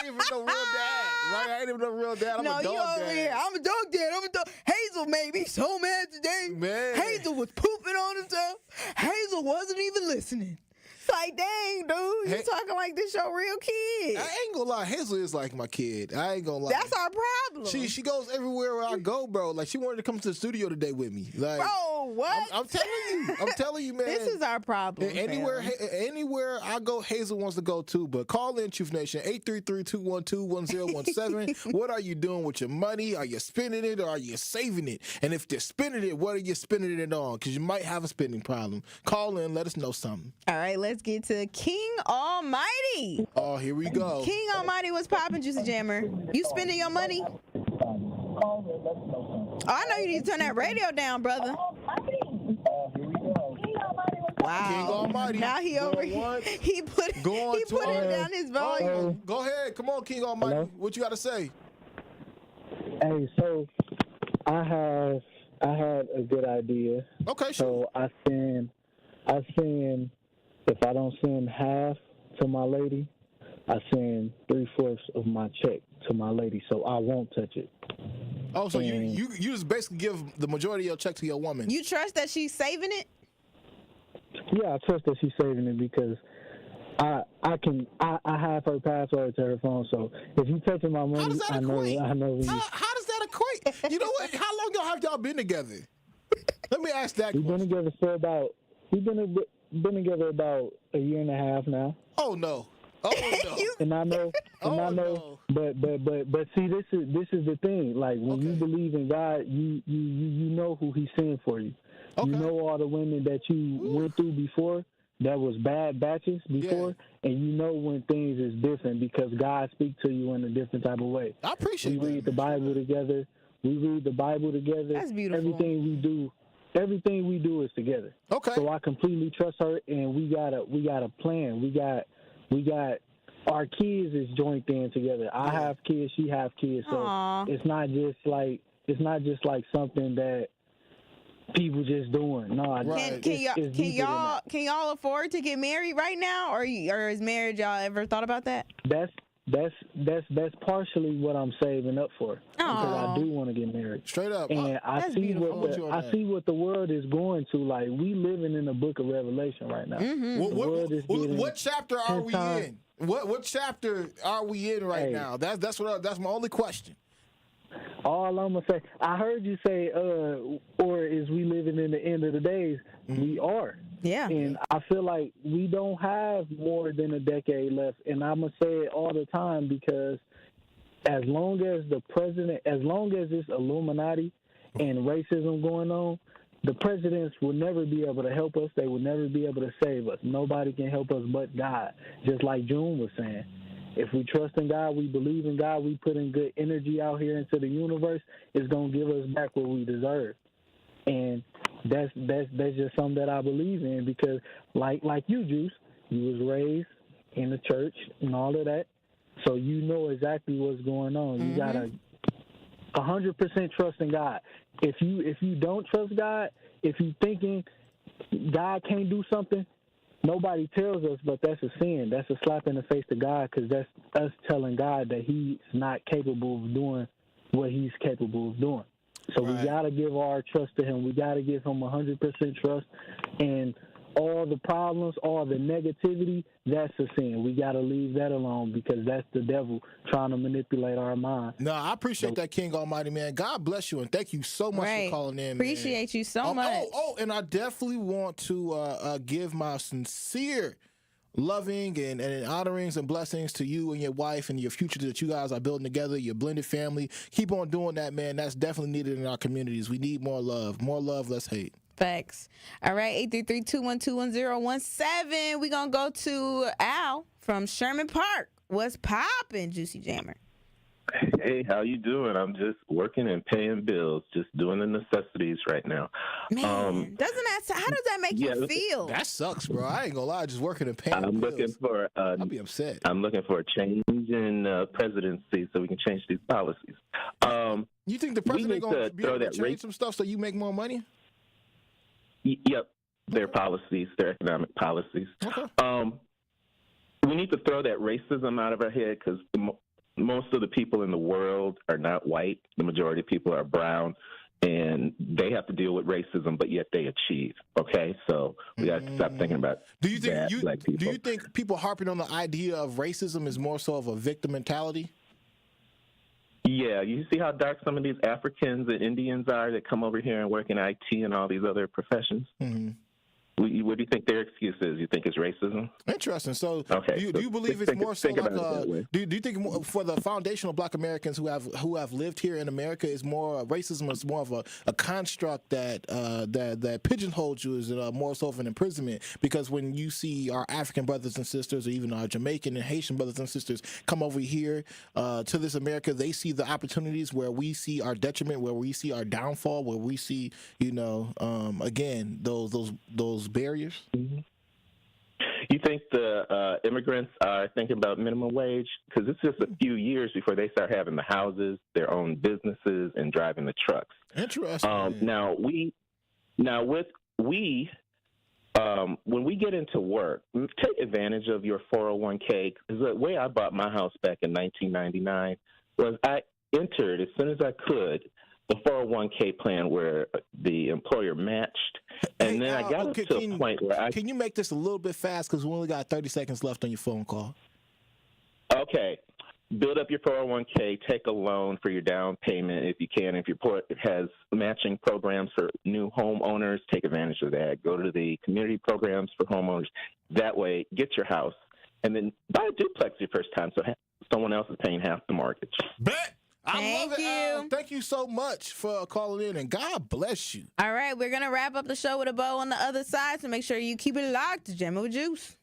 even know real dad. Right. I didn't even know real dad. I'm a dog you over dad. here. I'm a dog dad. I'm a dog. Hazel made me so mad today. Man. Hazel was pooping on himself. Hazel wasn't even listening. It's like, dang, dude, you talking like this your real kid. I ain't gonna lie, Hazel is like my kid. I ain't gonna lie. That's our problem. She goes everywhere where I go, bro. Like she wanted to come to the studio today with me. Like, bro, what? I'm telling you, man. This is our problem. Anywhere I go, Hazel wants to go too. But call in, Truth Nation, 833-212-1017. What are you doing with your money? Are you spending it or are you saving it? And if you're spending it, what are you spending it on? Because you might have a spending problem. Call in, let us know something. All right, let's get to King Almighty. Oh, here we go. King Almighty, what's poppin', Juicy Jammer? You spending your money? Oh, I know you need to turn that radio down, brother. Wow. King Almighty. Now he over here. He put it down his volume. Go ahead. Come on, King Almighty. Hello? What you got to say? Hey, so I had a good idea. Okay, sure. So I send if I don't send half to my lady, I send 3/4 of my check to my lady, so I won't touch it. Oh, so you just basically give the majority of your check to your woman. You trust that she's saving it? Yeah, I trust that she's saving it because I have her password to her phone. So if you touching my money, I know. How does that equate? You know what? How long have y'all been together? Let me ask that. We've been together about a year and a half now. Oh no. Oh no. And I know. No. But see, this is the thing. Like when you believe in God, you know who He's sent for you. Okay. You know all the women that you went through before that was bad batches before, and you know when things is different because God speaks to you in a different type of way. I appreciate We read the Bible together. That's beautiful. Everything we do is together. Okay. So I completely trust her, and we got a plan. We got our kids is joined in together. I have kids, she have kids, so Aww. it's not just like something that people just doing. No, right. Can y'all afford to get married right now, or is marriage, y'all ever thought about that? That's partially what I'm saving up for because I do want to get married. Straight up. And I see what the world is going to. Like we living in the book of Revelation right now. Mm-hmm. What chapter are we in? What chapter are we in right now? That's my only question. All I'm gonna say, I heard you say, or is we living in the end of the days? Mm-hmm. We are. Yeah. And I feel like we don't have more than a decade left. And I'm going to say it all the time because as long as it's Illuminati and racism going on, the presidents will never be able to help us. They will never be able to save us. Nobody can help us but God, just like June was saying. If we trust in God, we believe in God, we put in good energy out here into the universe, it's going to give us back what we deserve. And that's just something that I believe in because, like you, Juice, you was raised in the church and all of that, so you know exactly what's going on. You gotta 100% trust in God. If you don't trust God, if you thinking God can't do something, nobody tells us, but that's a sin. That's a slap in the face to God because that's us telling God that He's not capable of doing what He's capable of doing. So we got to give our trust to Him. We got to give Him 100% trust. And all the problems, all the negativity, that's a sin. We got to leave that alone because that's the devil trying to manipulate our mind. No, I appreciate that, King Almighty, man. God bless you, and thank you so much for calling in, Appreciate you so much. And I definitely want to give my sincere loving and honorings and blessings to you and your wife and your future that you guys are building together, your blended family. Keep on doing that, man. That's definitely needed in our communities. We need more love. More love, less hate. Facts. All right, 833-212-1017. We're going to go to Al from Sherman Park. What's poppin', Juicy Jammer? Hey, how you doing? I'm just working and paying bills, just doing the necessities right now. Man, how does that make you feel? That sucks, bro. I ain't gonna lie, just working and paying bills. Looking for I'll be upset. I'm looking for a change in presidency so we can change these policies. You think the president gonna be able to change some stuff so you make more money? Yep, their policies, their economic policies. Okay. We need to throw that racism out of our head because most of the people in the world are not white. The majority of people are brown, and they have to deal with racism, but yet they achieve. Okay, so we got to stop thinking about black people. Do you think people harping on the idea of racism is more so of a victim mentality? Yeah, you see how dark some of these Africans and Indians are that come over here and work in IT and all these other professions? Mm-hmm. What do you think their excuse is? You think it's racism? Interesting. So, okay, do you believe it's more so like do you think for the foundational Black Americans who have lived here in America is more racism is more of a construct that pigeonholes you as more so of an imprisonment? Because when you see our African brothers and sisters, or even our Jamaican and Haitian brothers and sisters come over here to this America, they see the opportunities where we see our detriment, where we see our downfall, where we see again those barriers carriers? Mm-hmm. You think the immigrants are thinking about minimum wage? Because it's just a few years before they start having the houses, their own businesses, and driving the trucks. Interesting. When we get into work, take advantage of your 401k. Because the way I bought my house back in 1999 was I entered as soon as I could the 401k plan where the employer matched, and then I got to a point where Can you make this a little bit fast because we only got 30 seconds left on your phone call? Okay. Build up your 401k, take a loan for your down payment if you can. If your port has matching programs for new homeowners, take advantage of that. Go to the community programs for homeowners. That way, get your house, and then buy a duplex your first time so someone else is paying half the mortgage. Bet. I love it. Thank you so much for calling in, and God bless you. All right, we're going to wrap up the show with a bow on the other side, so make sure you keep it locked to Jammin' with Juice.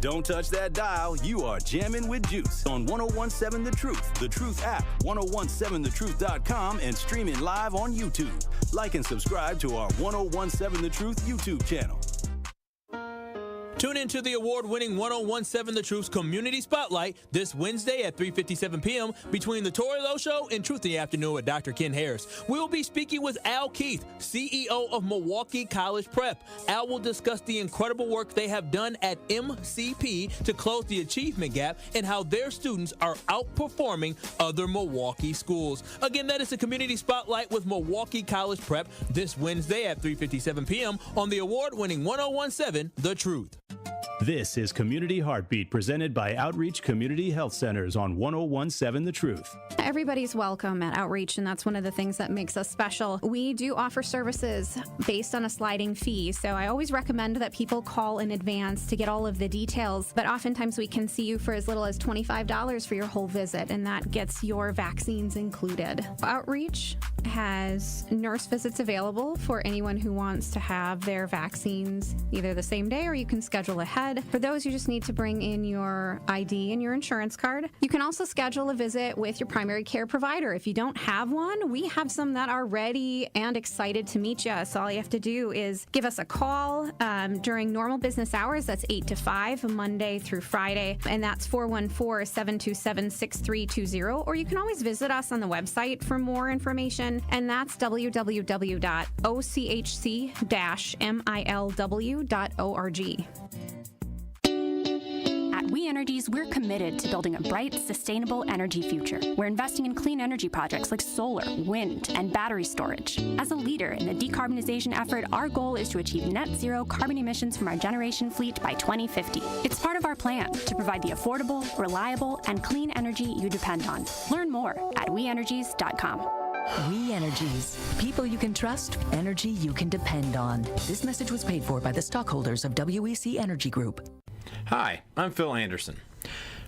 Don't touch that dial. You are jamming with Juice on 1017 The Truth, The Truth app, 1017thetruth.com, and streaming live on YouTube. Like and subscribe to our 1017 The Truth YouTube channel. Tune into the award-winning 1017 The Truth's Community Spotlight this Wednesday at 3:57 p.m. between The Tori Lowe Show and Truth in the Afternoon with Dr. Ken Harris. We'll be speaking with Al Keith, CEO of Milwaukee College Prep. Al will discuss the incredible work they have done at MCP to close the achievement gap and how their students are outperforming other Milwaukee schools. Again, that is the Community Spotlight with Milwaukee College Prep this Wednesday at 3:57 p.m. on the award-winning 1017 The Truth. This is Community Heartbeat, presented by Outreach Community Health Centers on 1017 The Truth. Everybody's welcome at Outreach, and that's one of the things that makes us special. We do offer services based on a sliding fee, so I always recommend that people call in advance to get all of the details, but oftentimes we can see you for as little as $25 for your whole visit, and that gets your vaccines included. Outreach has nurse visits available for anyone who wants to have their vaccines either the same day or you can schedule ahead. For those, you just need to bring in your ID and your insurance card. You can also schedule a visit with your primary care provider. If you don't have one, we have some that are ready and excited to meet you. So all you have to do is give us a call during normal business hours. That's 8 to 5, Monday through Friday. And that's 414-727-6320. Or you can always visit us on the website for more information. And that's www.ochc-milw.org. At We Energies, we're committed to building a bright, sustainable energy future. We're investing in clean energy projects like solar, wind, and battery storage. As a leader in the decarbonization effort, our goal is to achieve net zero carbon emissions from our generation fleet by 2050. It's part of our plan to provide the affordable, reliable, and clean energy you depend on. Learn more at weenergies.com. We Energies. People you can trust, energy you can depend on. This message was paid for by the stockholders of WEC Energy Group. Hi, I'm Phil Anderson.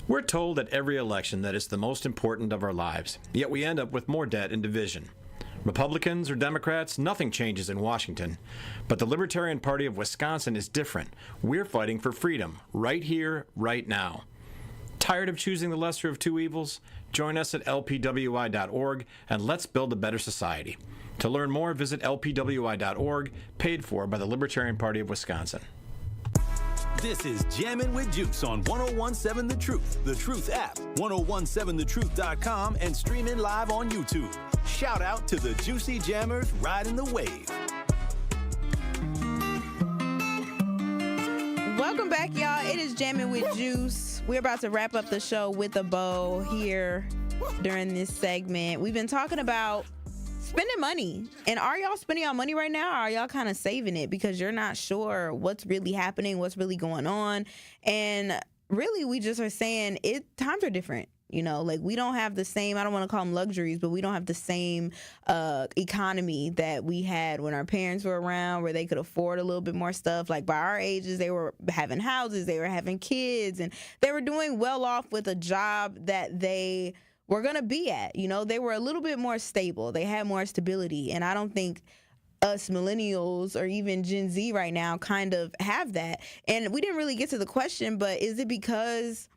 We're told at every election that it's the most important of our lives, yet we end up with more debt and division. Republicans or Democrats, nothing changes in Washington. But the Libertarian Party of Wisconsin is different. We're fighting for freedom, right here, right now. Tired of choosing the lesser of two evils? Join us at lpwi.org and let's build a better society. To learn more, visit lpwi.org, paid for by the Libertarian Party of Wisconsin. This is Jammin' with Juice on 1017 The Truth app, 1017thetruth.com, and streaming live on YouTube. Shout out to the Juicy Jammers riding the wave. Welcome back, y'all. It is Jammin' with Juice. We're about to wrap up the show with a bow here during this segment. We've been talking about spending money. And are y'all spending your money right now, or are y'all kind of saving it because you're not sure what's really happening, what's really going on? And really, we just are saying times are different. You know, like we don't have the same, I don't want to call them luxuries, but we don't have the same economy that we had when our parents were around, where they could afford a little bit more stuff. Like by our ages, they were having houses, they were having kids, and they were doing well off with a job that they were going to be at. You know, they were a little bit more stable. They had more stability. And I don't think us millennials or even Gen Z right now kind of have that. And we didn't really get to the question, but is it because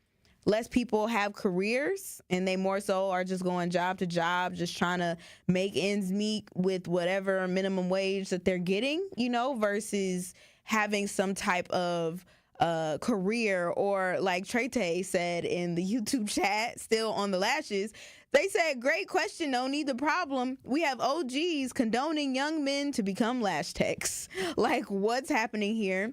less people have careers and they more so are just going job to job, just trying to make ends meet with whatever minimum wage that they're getting, you know, versus having some type of career, or like Trete said in the YouTube chat, still on the lashes, they said, great question, no need the problem. We have OGs condoning young men to become lash techs. Like, what's happening here?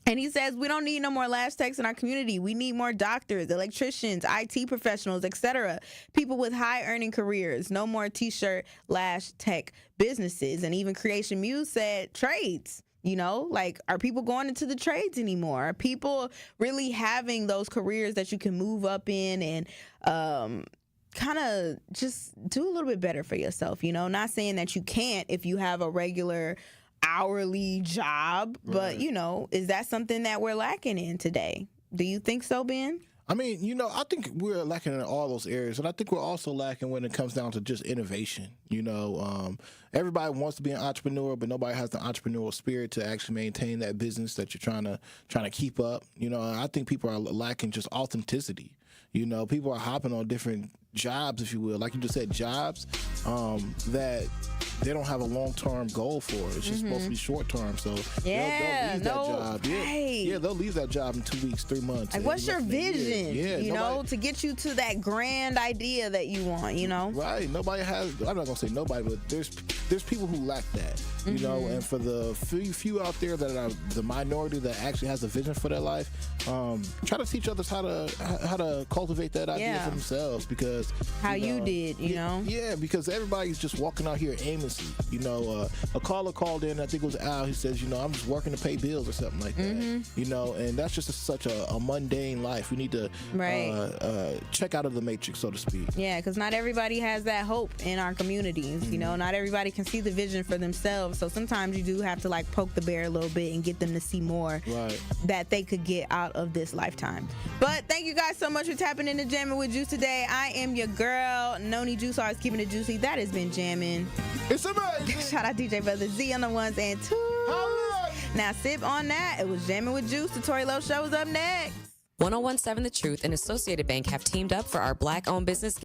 And he says, we don't need no more lash techs in our community. We need more doctors, electricians, IT professionals, etc. People with high earning careers. No more t-shirt lash tech businesses. And even Creation Muse said trades. You know, like, are people going into the trades anymore? Are people really having those careers that you can move up in and kind of just do a little bit better for yourself? You know, not saying that you can't if you have a regular hourly job, but, you know, is that something that we're lacking in today? Do you think so, Ben? I mean, you know, I think we're lacking in all those areas, and I think we're also lacking when it comes down to just innovation. You know, everybody wants to be an entrepreneur, but nobody has the entrepreneurial spirit to actually maintain that business that you're trying to keep up. You know, I think people are lacking just authenticity. You know, people are hopping on different jobs, if you will, like you just said, jobs that they don't have a long-term goal for. It's just supposed to be short-term. So they'll leave that job. Yeah, they'll leave that job in 2 weeks, 3 months. Like, what's your vision? You know, to get you to that grand idea that you want, you know? Right. Nobody has, I'm not going to say nobody, but there's people who lack that, you know, and for the few out there that are the minority that actually has a vision for their life, try to teach others how to cultivate that idea for themselves, because you did, you know? Yeah, because everybody's just walking out here aimlessly. You know, a caller called in, I think it was Al, he says, you know, I'm just working to pay bills or something like that. You know, and that's just such a mundane life. We need to check out of the matrix, so to speak. Yeah, because not everybody has that hope in our communities. You know, not everybody can see the vision for themselves. So sometimes you do have to, like, poke the bear a little bit and get them to see more that they could get out of this lifetime. But thank you guys so much for tapping into Jammin' with Juice today. I am your girl, Noni Juice, always keeping it juicy. That has been Jammin'. It's amazing. Shout out DJ Brother Z on the ones and twos. Now sip on that. It was Jammin' with Juice. The Tori Lowe Show is up next. 1017 The Truth and Associated Bank have teamed up for our Black-owned business